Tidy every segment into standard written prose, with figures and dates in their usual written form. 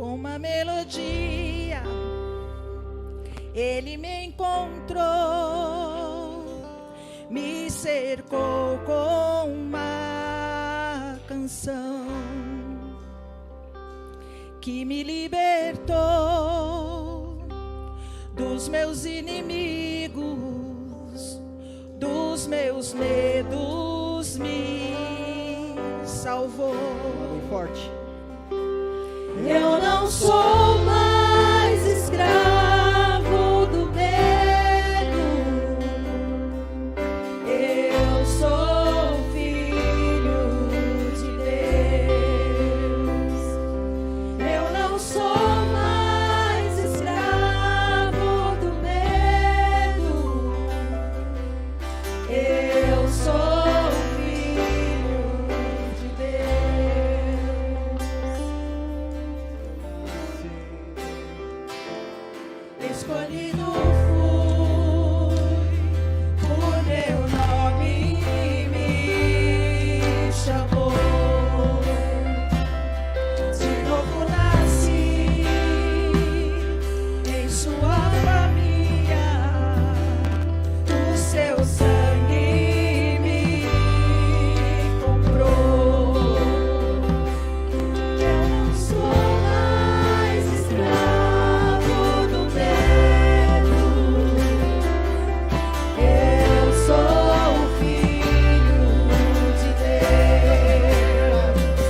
com uma melodia, Ele me encontrou, me cercou com uma canção que me libertou dos meus inimigos, dos meus medos, me salvou. Bem forte. Eu não sou mais escravo do medo, eu sou filho de Deus. Eu não sou mais escravo do medo, eu sou filho de Deus. Escolhido fui, por meu nome me chamou. De novo nasci em sua família, o seu sangue me comprou. Eu não sou mais escravo do medo, eu sou filho de Deus.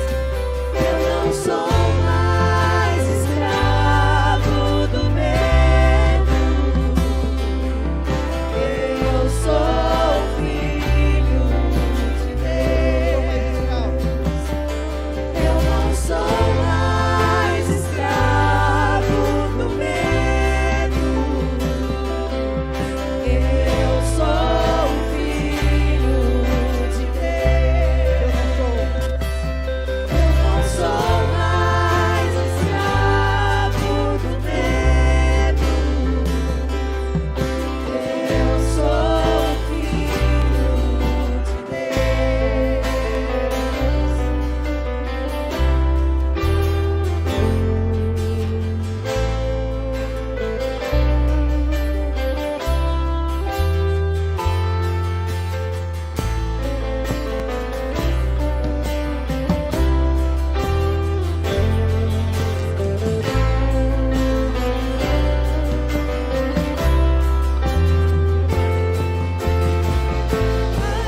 Eu não sou mais escravo do medo, eu sou filho de Deus. Eu não sou mais escravo do medo, eu sou filho de Deus. Eu não sou mais escravo do medo, eu sou filho de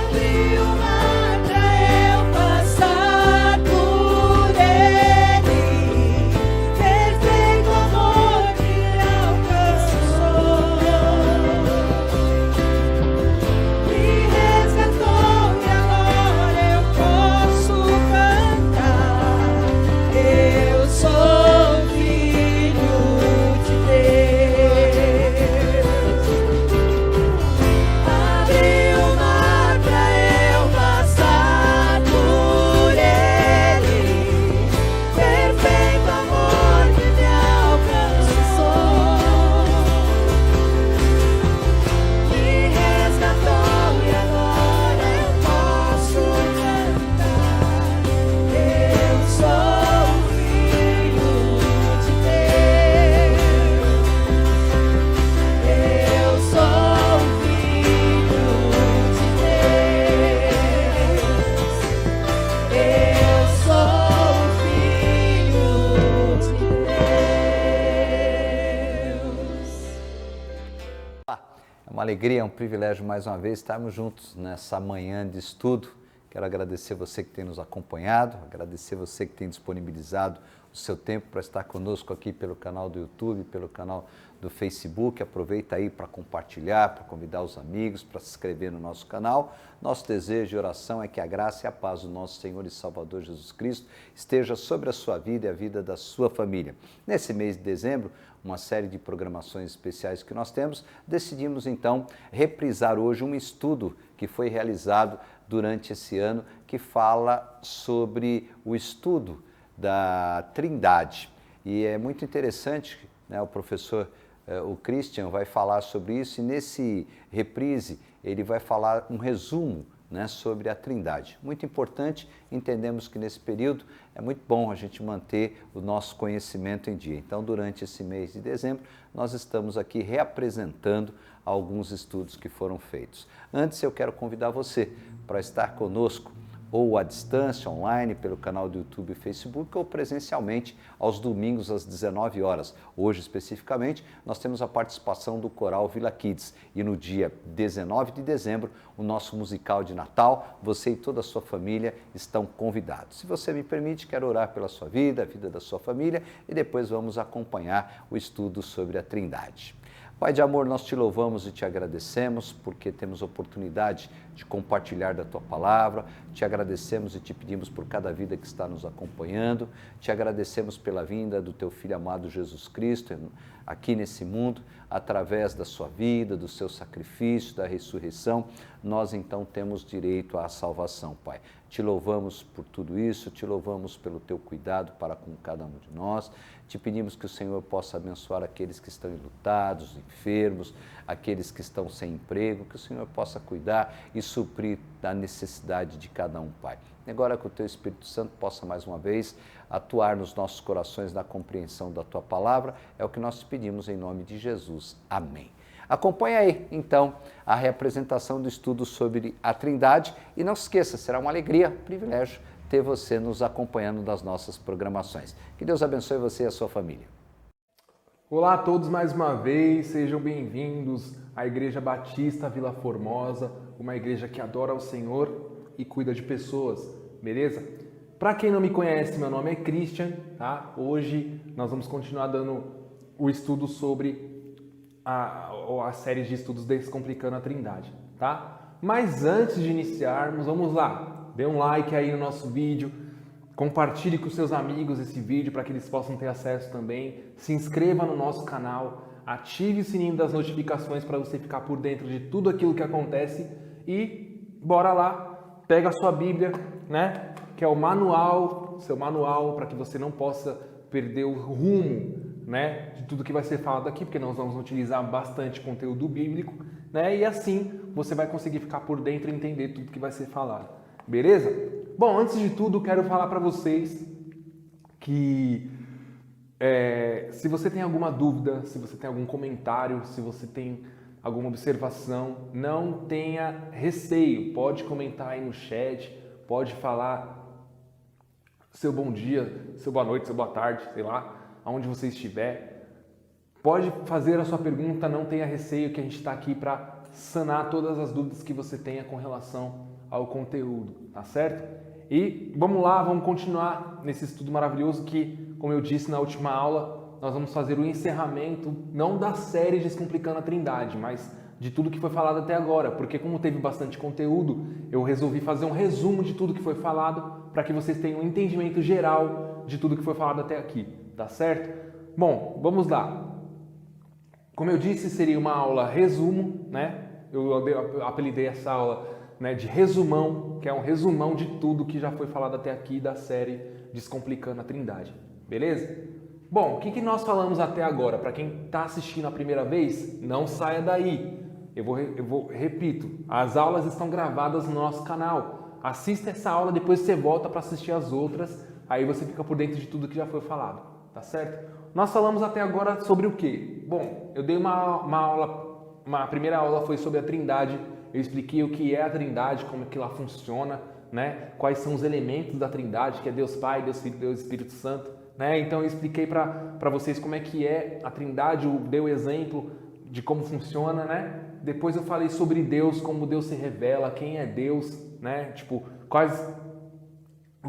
Abri o mar pra eu passar por ele, perfeito amor me alcançou, me resgatou e agora eu posso cantar. Eu sou filho de Deus. Abri o mar pra eu passar por ele, perfeito amor que me alcançou, me resgatou e agora eu posso cantar. Eu sou filho de Deus. Eu sou filho de Deus. Eu sou filho de Deus. É uma alegria, é um privilégio mais uma vez estarmos juntos nessa manhã de estudo. Quero agradecer você que tem nos acompanhado, agradecer você que tem disponibilizado o seu tempo para estar conosco aqui pelo canal do YouTube, pelo canal do Facebook. Aproveita aí para compartilhar, para convidar os amigos, para se inscrever no nosso canal. Nosso desejo e oração é que a graça e a paz do nosso Senhor e Salvador Jesus Cristo esteja sobre a sua vida e a vida da sua família. Nesse mês de dezembro, uma série de programações especiais que nós temos, decidimos então reprisar hoje um estudo que foi realizado durante esse ano, que fala sobre o estudo da Trindade. E é muito interessante, né, o professor o Christian vai falar sobre isso, e nesse reprise ele vai falar um resumo né, sobre a Trindade. Muito importante, entendemos que nesse período é muito bom a gente manter o nosso conhecimento em dia. Então, durante esse mês de dezembro, nós estamos aqui reapresentando alguns estudos que foram feitos. Antes, eu quero convidar você para estar conosco ou à distância, online, pelo canal do YouTube e Facebook, ou presencialmente aos domingos às 19 horas. Hoje, especificamente, nós temos a participação do Coral Vila Kids e no dia 19 de dezembro, o nosso musical de Natal. Você e toda a sua família estão convidados. Se você me permite, quero orar pela sua vida, a vida da sua família e depois vamos acompanhar o estudo sobre a Trindade. Pai de amor, nós te louvamos e te agradecemos porque temos oportunidade de compartilhar da tua palavra, te agradecemos e te pedimos por cada vida que está nos acompanhando, te agradecemos pela vinda do teu Filho amado Jesus Cristo aqui nesse mundo, através da sua vida, do seu sacrifício, da ressurreição, nós então temos direito à salvação, Pai. Te louvamos por tudo isso, te louvamos pelo teu cuidado para com cada um de nós, te pedimos que o Senhor possa abençoar aqueles que estão enlutados, enfermos, aqueles que estão sem emprego, que o Senhor possa cuidar e suprir da necessidade de cada um, Pai. E agora que o Teu Espírito Santo possa mais uma vez atuar nos nossos corações na compreensão da Tua palavra, é o que nós te pedimos em nome de Jesus. Amém. Acompanhe aí, então, a reapresentação do estudo sobre a Trindade e não se esqueça, será uma alegria, um privilégio ter você nos acompanhando nas nossas programações. Que Deus abençoe você e a sua família. Olá a todos mais uma vez, sejam bem-vindos à Igreja Batista Vila Formosa, uma igreja que adora o Senhor e cuida de pessoas, beleza? Para quem não me conhece, meu nome é Christian, tá? Hoje nós vamos continuar dando o estudo sobre a série de estudos Descomplicando a Trindade, tá? Mas antes de iniciarmos, vamos lá, dê um like aí no nosso vídeo, compartilhe com seus amigos esse vídeo para que eles possam ter acesso também, se inscreva no nosso canal, ative o sininho das notificações para você ficar por dentro de tudo aquilo que acontece e bora lá, pega a sua Bíblia, né? Que é o manual, seu manual, para que você não possa perder o rumo, né, de tudo que vai ser falado aqui, porque nós vamos utilizar bastante conteúdo bíblico, né, e assim você vai conseguir ficar por dentro e entender tudo que vai ser falado, beleza? Bom, antes de tudo, quero falar para vocês que se você tem alguma dúvida, se você tem algum comentário, se você tem alguma observação, não tenha receio, pode comentar aí no chat, pode falar seu bom dia, seu boa noite, seu boa tarde, sei lá, aonde você estiver. Pode fazer a sua pergunta, não tenha receio, que a gente está aqui para sanar todas as dúvidas que você tenha com relação ao conteúdo, tá certo? E vamos lá, vamos continuar nesse estudo maravilhoso que, como eu disse na última aula, nós vamos fazer o encerramento, não da série Descomplicando a Trindade, mas de tudo que foi falado até agora, porque como teve bastante conteúdo, eu resolvi fazer um resumo de tudo que foi falado para que vocês tenham um entendimento geral de tudo que foi falado até aqui, tá certo? Bom, vamos lá. Como eu disse, seria uma aula resumo, né? Eu apelidei essa aula, né, de resumão, que é um resumão de tudo que já foi falado até aqui da série Descomplicando a Trindade, beleza? Bom, o que nós falamos até agora? Para quem está assistindo a primeira vez, não saia daí. Repito, as aulas estão gravadas no nosso canal. Assista essa aula, depois você volta para assistir as outras, aí você fica por dentro de tudo que já foi falado, tá certo? Nós falamos até agora sobre o quê? Bom, eu dei uma primeira aula foi sobre a Trindade, eu expliquei o que é a Trindade, como é que ela funciona, né? Quais são os elementos da Trindade, que é Deus Pai, Deus Filho, Deus Espírito Santo, né? Então eu expliquei para vocês como é que é a Trindade, eu dei o exemplo de como funciona, né? Depois eu falei sobre Deus, como Deus se revela, quem é Deus, né? Tipo,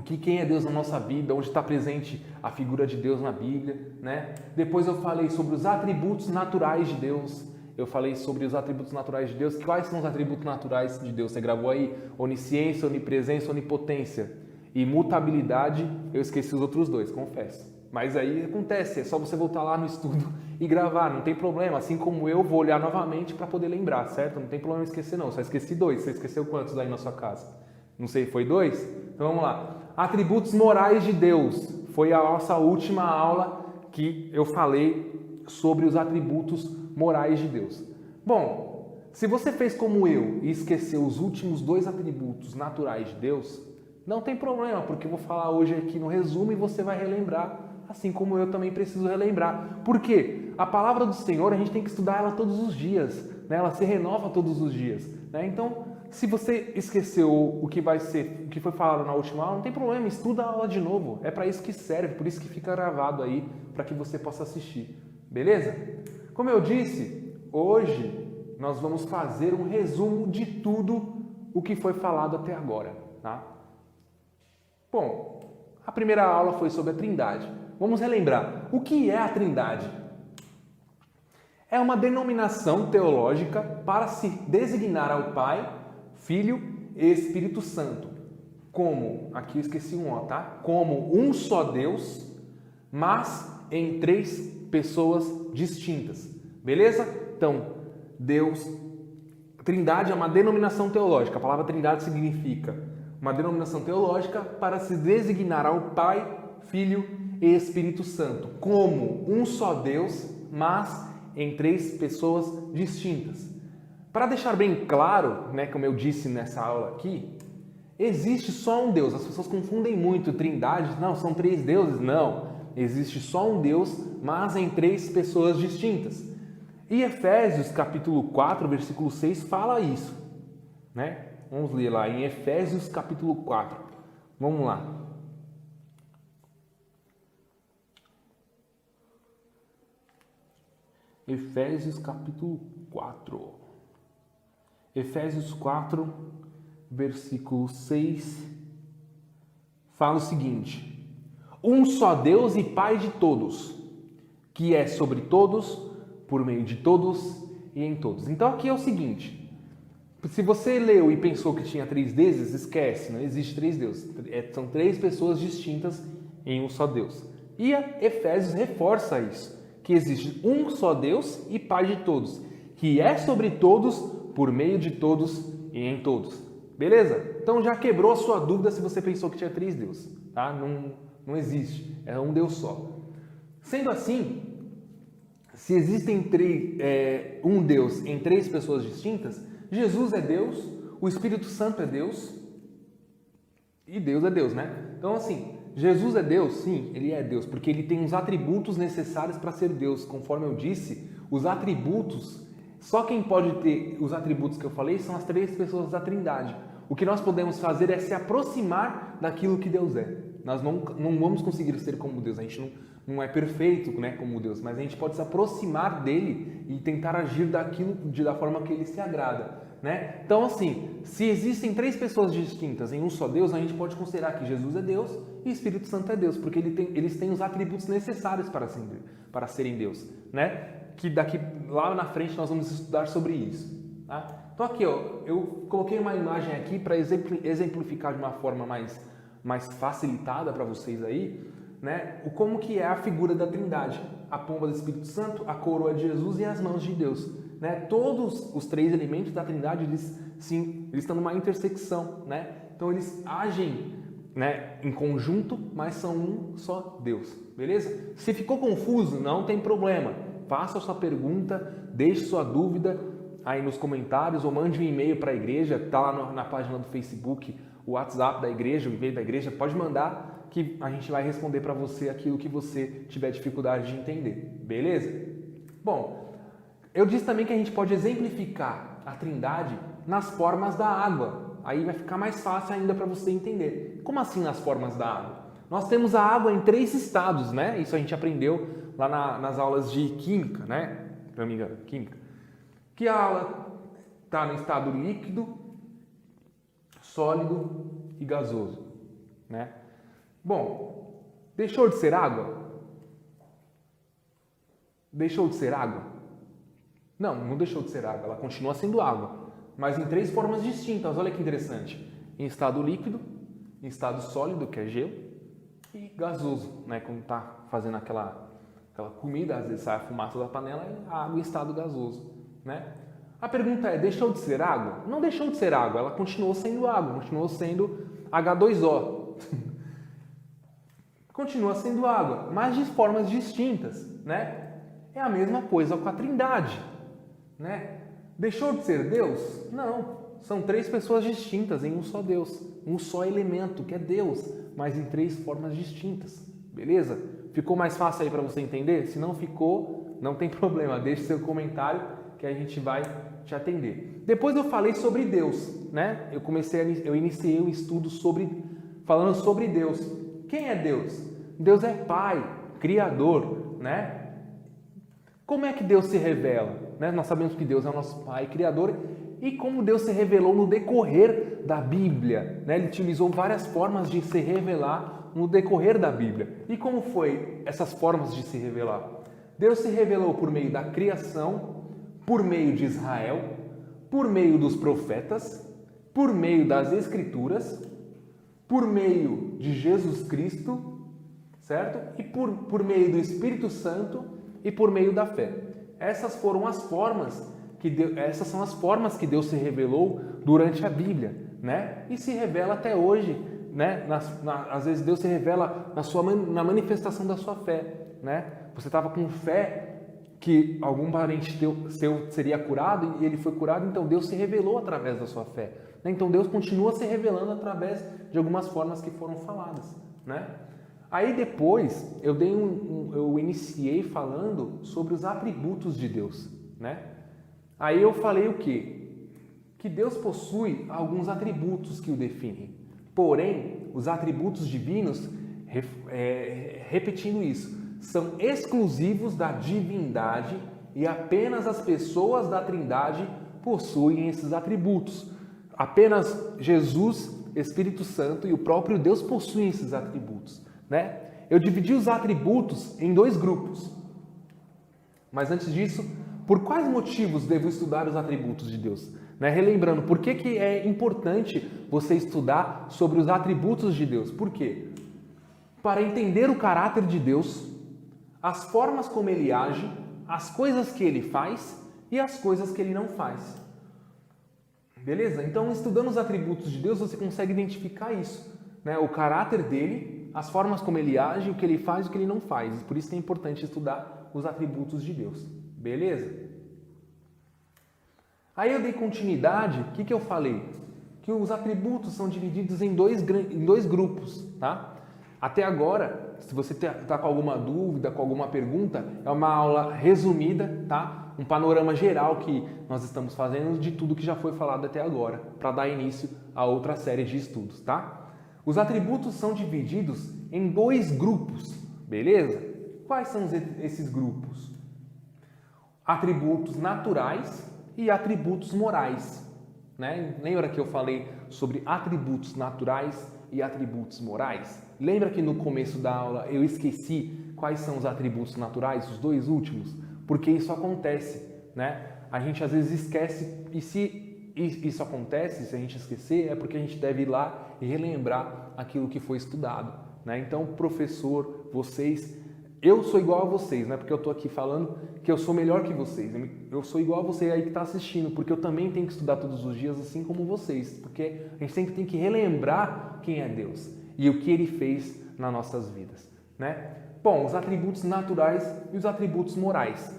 quem é Deus na nossa vida, onde está presente a figura de Deus na Bíblia, né? Depois eu falei sobre os atributos naturais de Deus. Eu falei sobre os atributos naturais de Deus. Quais são os atributos naturais de Deus? Você gravou aí? Onisciência, onipresença, onipotência. E mutabilidade, eu esqueci os outros dois, confesso. Mas aí acontece, é só você voltar lá no estudo e gravar, não tem problema. Assim como eu vou olhar novamente para poder lembrar, certo? Não tem problema esquecer não, só esqueci dois. Você esqueceu quantos aí na sua casa? Não sei, foi 2? Então vamos lá. Atributos morais de Deus. Foi a nossa última aula que eu falei sobre os atributos morais de Deus. Bom, se você fez como eu e esqueceu os últimos 2 atributos naturais de Deus, não tem problema, porque eu vou falar hoje aqui no resumo e você vai relembrar, assim como eu também preciso relembrar. Por quê? A palavra do Senhor, a gente tem que estudar ela todos os dias, né? Ela se renova todos os dias, né? Então, se você esqueceu o que foi falado na última aula, não tem problema, estuda a aula de novo. É para isso que serve, por isso que fica gravado aí, para que você possa assistir. Beleza? Como eu disse, hoje nós vamos fazer um resumo de tudo o que foi falado até agora, tá? Bom, a primeira aula foi sobre a Trindade. Vamos relembrar. O que é a Trindade? É uma denominação teológica para se designar ao Pai, Filho e Espírito Santo. Como, aqui eu esqueci um, tá? Como um só Deus, mas em 3 pessoas distintas. Beleza? Então, Deus, Trindade é uma denominação teológica. A palavra Trindade significa uma denominação teológica para se designar ao Pai, Filho e Espírito Santo, como um só Deus, mas em 3 pessoas distintas. Para deixar bem claro, né, como eu disse nessa aula aqui, existe só um Deus. As pessoas confundem muito Trindade, não, são 3 deuses, não. Existe só um Deus, mas em 3 pessoas distintas. E Efésios capítulo 4, versículo 6 fala isso, né? Vamos ler lá em Efésios capítulo 4. Vamos lá. Efésios capítulo 4. Efésios 4, versículo 6 fala o seguinte: um só Deus e Pai de todos, que é sobre todos, por meio de todos e em todos. Então aqui é o seguinte: se você leu e pensou que tinha 3 deuses, esquece, não existe 3 deuses. São 3 pessoas distintas em um só Deus. E a Efésios reforça isso, que existe um só Deus e Pai de todos, que é sobre todos, por meio de todos e em todos. Beleza? Então já quebrou a sua dúvida se você pensou que tinha 3 deuses. Tá? Não existe, é um Deus só. Sendo assim, se existem um Deus em 3 pessoas distintas, Jesus é Deus, o Espírito Santo é Deus e Deus é Deus, né? Então assim, Jesus é Deus? Sim, Ele é Deus, porque Ele tem os atributos necessários para ser Deus. Conforme eu disse, os atributos, só quem pode ter os atributos que eu falei são as 3 pessoas da Trindade. O que nós podemos fazer é se aproximar daquilo que Deus é. Nós não vamos conseguir ser como Deus, a gente não é perfeito, né, como Deus, mas a gente pode se aproximar dele e tentar agir da forma que ele se agrada, né? Então assim, se existem 3 pessoas distintas em um só Deus, a gente pode considerar que Jesus é Deus e o Espírito Santo é Deus, porque eles têm os atributos necessários para serem Deus, né? Que lá na frente nós vamos estudar sobre isso, tá? Então aqui, ó, eu coloquei uma imagem aqui para exemplificar de uma forma mais facilitada para vocês aí, né? Como que é a figura da Trindade: a pomba do Espírito Santo, a coroa de Jesus e as mãos de Deus, né? Todos os 3 elementos da Trindade, eles estão numa intersecção, né? Então eles agem, né, em conjunto, mas são um só Deus, beleza? Se ficou confuso, não tem problema, faça a sua pergunta, deixe sua dúvida aí nos comentários ou mande um e-mail para a igreja, tá lá na página do Facebook, o WhatsApp da igreja, o e-mail da igreja, pode mandar que a gente vai responder para você aquilo que você tiver dificuldade de entender, beleza? Bom, eu disse também que a gente pode exemplificar a Trindade nas formas da água, aí vai ficar mais fácil ainda para você entender. Como assim nas formas da água? Nós temos a água em 3 estados, né? Isso a gente aprendeu lá nas aulas de química, né? Se não me engano, química. Que a água está no estado líquido, sólido e gasoso, né? Bom, deixou de ser água? Deixou de ser água? Não deixou de ser água, ela continua sendo água, mas em 3 formas distintas. Olha que interessante: em estado líquido, em estado sólido, que é gelo, e gasoso, né? Quando está fazendo aquela comida, às vezes sai a fumaça da panela, e a água em estado gasoso, né? A pergunta é: deixou de ser água? Não deixou de ser água, ela continuou sendo água, continuou sendo H2O. Continua sendo água, mas de formas distintas, né? É a mesma coisa com a Trindade, né? Deixou de ser Deus? Não. São três pessoas distintas em um só Deus, um só elemento, que é Deus, mas em três formas distintas. Beleza? Ficou mais fácil aí para você entender? Se não ficou, não tem problema, deixe seu comentário que a gente vai te atender. Depois eu falei sobre Deus, né? Eu iniciei um estudo falando sobre Deus. Quem é Deus? Deus é Pai, Criador, né? Como é que Deus se revela? Né? Nós sabemos que Deus é o nosso Pai, Criador, e como Deus se revelou no decorrer da Bíblia, né? Ele utilizou várias formas de se revelar no decorrer da Bíblia. E como foi essas formas de se revelar? Deus se revelou por meio da criação, por meio de Israel, por meio dos profetas, por meio das Escrituras, por meio de Jesus Cristo, certo? E por meio do Espírito Santo e por meio da fé. Essas são as formas que Deus se revelou durante a Bíblia, né? E se revela até hoje, né? Às vezes Deus se revela na manifestação da sua fé, né? Você estava com fé que algum parente seu seria curado e ele foi curado, então Deus se revelou através da sua fé. Então Deus continua se revelando através de algumas formas que foram faladas, né? Aí depois eu iniciei falando sobre os atributos de Deus, né? Aí eu falei o quê? Que Deus possui alguns atributos que o definem. Porém, os atributos divinos, repetindo isso, são exclusivos da divindade e apenas as pessoas da Trindade possuem esses atributos. Apenas Jesus, Espírito Santo e o próprio Deus possuem esses atributos, né? Eu dividi os atributos em dois grupos. Mas antes disso, por quais motivos devo estudar os atributos de Deus? Né? Relembrando, por que é importante você estudar sobre os atributos de Deus? Por quê? Para entender o caráter de Deus, as formas como Ele age, as coisas que Ele faz e as coisas que Ele não faz. Beleza? Então, estudando os atributos de Deus, você consegue identificar isso, né? O caráter dele, as formas como Ele age, o que Ele faz e o que Ele não faz. Por isso que é importante estudar os atributos de Deus. Beleza? Aí eu dei continuidade, o que eu falei? Que os atributos são divididos em dois grupos, tá? Até agora, se você está com alguma dúvida, com alguma pergunta, é uma aula resumida, tá? Um panorama geral que nós estamos fazendo de tudo que já foi falado até agora, para dar início a outra série de estudos, tá? Os atributos são divididos em dois grupos, beleza? Quais são esses grupos? Atributos naturais e atributos morais, né? Lembra que eu falei sobre atributos naturais e atributos morais? Lembra que no começo da aula eu esqueci quais são os atributos naturais, os dois últimos? Porque isso acontece, né? A gente às vezes esquece, e se isso acontece, se a gente esquecer, é porque a gente deve ir lá e relembrar aquilo que foi estudado, né? Então, professor, vocês, eu sou igual a vocês, né? Porque eu estou aqui falando que eu sou melhor que vocês. Eu sou igual a você aí que está assistindo, porque eu também tenho que estudar todos os dias, assim como vocês. Porque a gente sempre tem que relembrar quem é Deus e o que Ele fez nas nossas vidas, né? Bom, os atributos naturais e os atributos morais.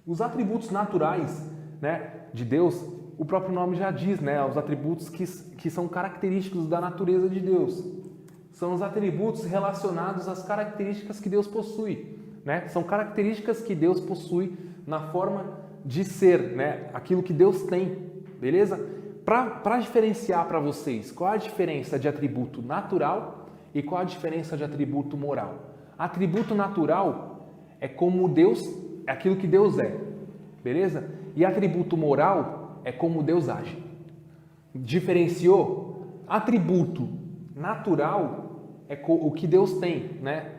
Os atributos naturais, né, de Deus, o próprio nome já diz, né? Os atributos que são característicos da natureza de Deus. São os atributos relacionados às características que Deus possui, né? São características que Deus possui na forma de ser, né? Aquilo que Deus tem, beleza? Para diferenciar para vocês, qual a diferença de atributo natural e qual a diferença de atributo moral? Atributo natural é como Deus, é aquilo que Deus é, beleza? E atributo moral é como Deus age. Diferenciou? Atributo natural é o que Deus tem, né?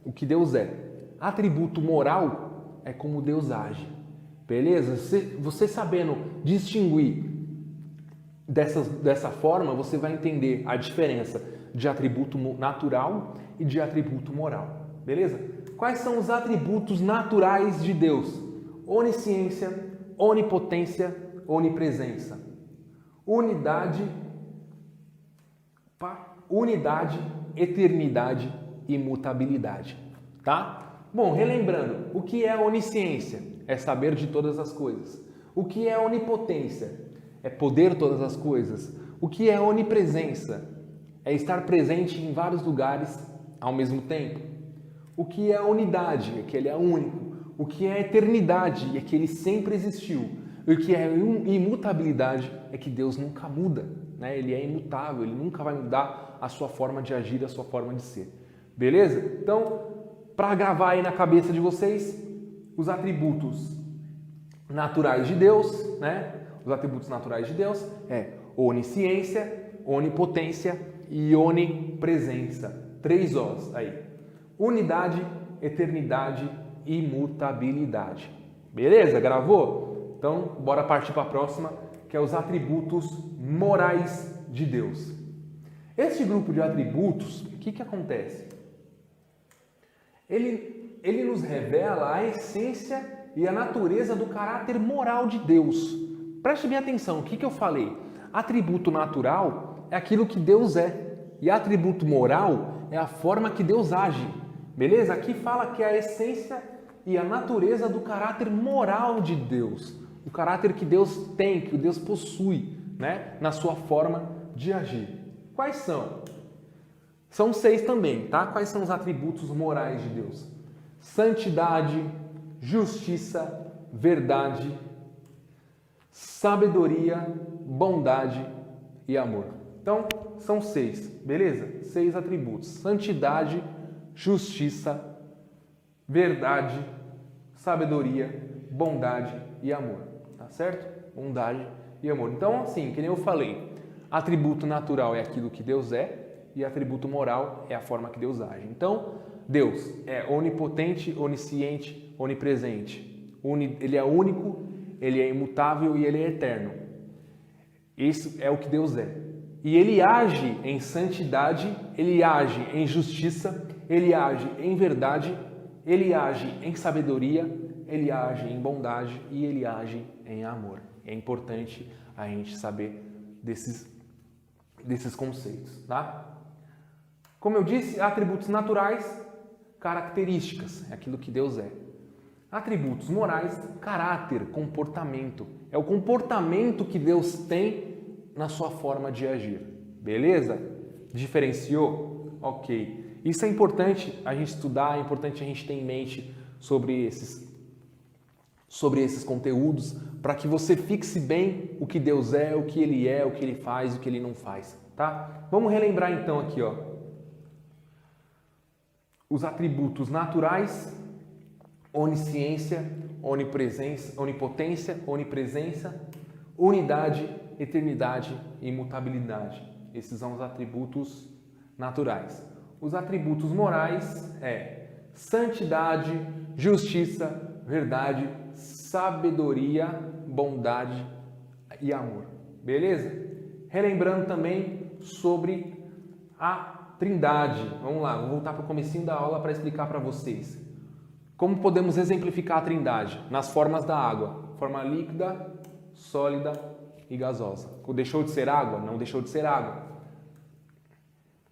O que Deus é. Atributo moral é como Deus age. Beleza? Você sabendo distinguir dessa forma, você vai entender a diferença de atributo natural e de atributo moral. Beleza? Quais são os atributos naturais de Deus? Onisciência, onipotência, onipresença. Unidade, eternidade e imutabilidade, tá? Bom, relembrando, o que é onisciência? É saber de todas as coisas. O que é onipotência? É poder todas as coisas. O que é onipresença? É estar presente em vários lugares ao mesmo tempo. O que é unidade? É que ele é único. O que é eternidade? É que ele sempre existiu. O que é imutabilidade? É que Deus nunca muda, né? Ele é imutável, ele nunca vai mudar a sua forma de agir, a sua forma de ser. Beleza? Então, para gravar aí na cabeça de vocês, os atributos naturais de Deus, né? Os atributos naturais de Deus é onisciência, onipotência e onipresença. 3 Os aí. Unidade, eternidade e imutabilidade. Beleza? Gravou? Então, bora partir para a próxima, que é os atributos morais de Deus. Esse grupo de atributos, o que acontece? Ele nos revela a essência e a natureza do caráter moral de Deus. Preste bem atenção, o que eu falei? Atributo natural é aquilo que Deus é, e atributo moral é a forma que Deus age. Beleza? Aqui fala que é a essência e a natureza do caráter moral de Deus. O caráter que Deus tem, que Deus possui, né? Na sua forma de agir. Quais são? São 6 também, tá? Quais são os atributos morais de Deus? Santidade, justiça, verdade, sabedoria, bondade e amor. Então, são 6, beleza? 6 atributos. Santidade, justiça, verdade, sabedoria, bondade e amor. Tá certo? Bondade e amor. Então, assim, que nem eu falei, atributo natural é aquilo que Deus é e atributo moral é a forma que Deus age. Então, Deus é onipotente, onisciente, onipresente. Ele é único, ele é imutável e ele é eterno. Isso é o que Deus é. E ele age em santidade, ele age em justiça, ele age em verdade, ele age em sabedoria, ele age em bondade e ele age em amor. É importante a gente saber desses conceitos, tá? Como eu disse, atributos naturais, características, é aquilo que Deus é. Atributos morais, caráter, comportamento. É o comportamento que Deus tem na sua forma de agir. Beleza? Diferenciou? Ok. Isso é importante a gente estudar, é importante a gente ter em mente sobre esses conteúdos, para que você fixe bem o que Deus é, o que Ele faz, o que Ele não faz, tá? Vamos relembrar então aqui, ó. Os atributos naturais, onisciência, onipresença, onipotência, onipresença, unidade, eternidade e imutabilidade. Esses são os atributos naturais. Os atributos morais é santidade, justiça, verdade, sabedoria, bondade e amor. Beleza? Relembrando também sobre a Trindade. Vamos lá, vou voltar para o comecinho da aula para explicar para vocês. Como podemos exemplificar a Trindade? Nas formas da água. Forma líquida, sólida e gasosa. Deixou de ser água? Não deixou de ser água.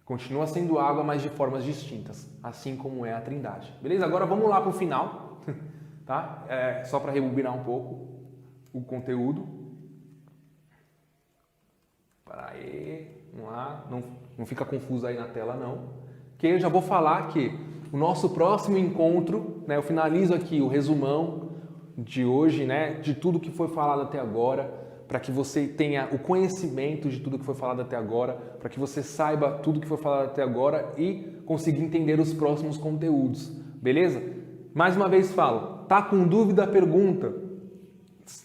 Continua sendo água, mas de formas distintas. Assim como é a Trindade. Beleza? Agora vamos lá para o final. Tá? Só para rebobinar um pouco o conteúdo. Para aí. Vamos lá. Não fica confuso aí na tela, não. Que eu já vou falar que o nosso próximo encontro, né, eu finalizo aqui o resumão de hoje, né, de tudo que foi falado até agora, para que você tenha o conhecimento de tudo que foi falado até agora, para que você saiba tudo que foi falado até agora e consiga entender os próximos conteúdos, beleza? Mais uma vez falo, tá com dúvida, pergunta.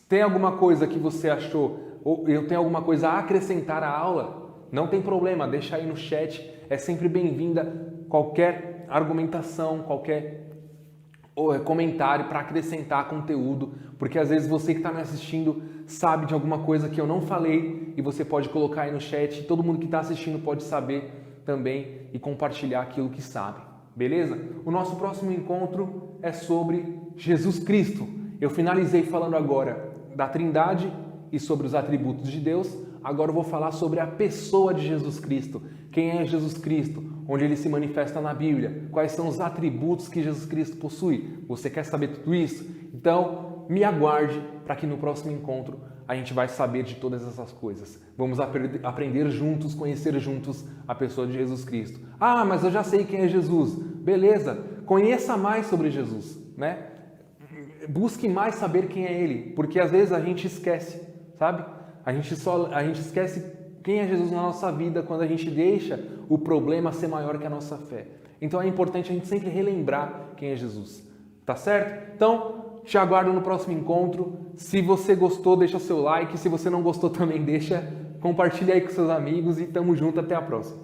Tem alguma coisa que você achou, ou eu tenho alguma coisa a acrescentar à aula? Não tem problema, deixa aí no chat, é sempre bem-vinda qualquer argumentação, qualquer comentário para acrescentar conteúdo, porque às vezes você que está me assistindo sabe de alguma coisa que eu não falei e você pode colocar aí no chat, e todo mundo que está assistindo pode saber também e compartilhar aquilo que sabe, beleza? O nosso próximo encontro é sobre Jesus Cristo. Eu finalizei falando agora da Trindade e sobre os atributos de Deus. Agora eu vou falar sobre a pessoa de Jesus Cristo. Quem é Jesus Cristo? Onde ele se manifesta na Bíblia? Quais são os atributos que Jesus Cristo possui? Você quer saber tudo isso? Então, me aguarde para que no próximo encontro a gente vai saber de todas essas coisas. Vamos aprender juntos, conhecer juntos a pessoa de Jesus Cristo. Ah, mas eu já sei quem é Jesus. Beleza, conheça mais sobre Jesus, né? Busque mais saber quem é Ele, porque às vezes a gente esquece, sabe? A gente esquece quem é Jesus na nossa vida quando a gente deixa o problema ser maior que a nossa fé. Então é importante a gente sempre relembrar quem é Jesus, tá certo? Então, te aguardo no próximo encontro. Se você gostou, deixa seu like. Se você não gostou também, deixa. Compartilha aí com seus amigos e tamo junto. Até a próxima.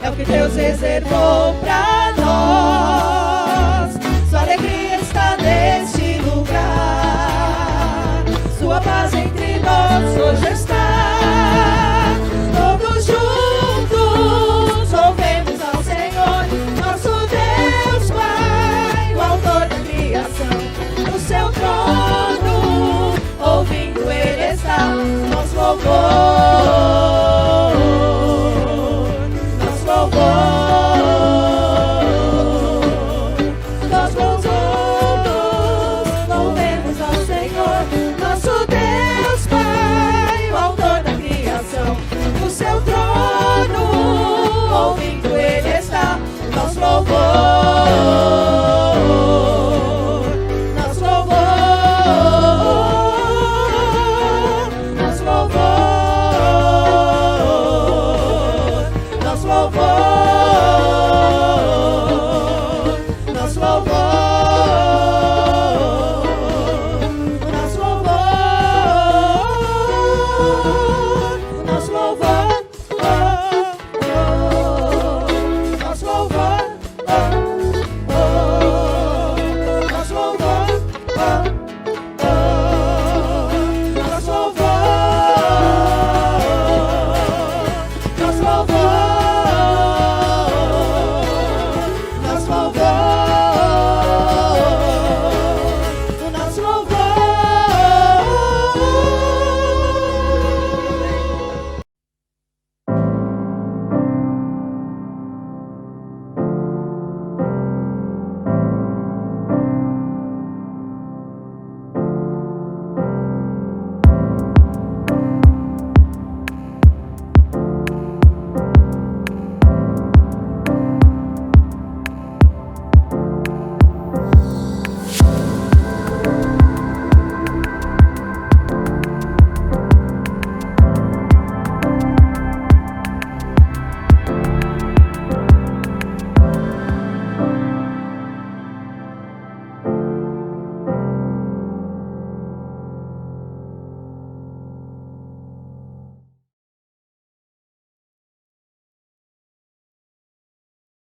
É o que Deus reservou pra nós. Sua alegria está neste lugar. Sua paz entre nós hoje está. Todos juntos louvemos ao Senhor, nosso Deus Pai, o autor da criação. No seu trono, ouvindo Ele está, nosso louvor.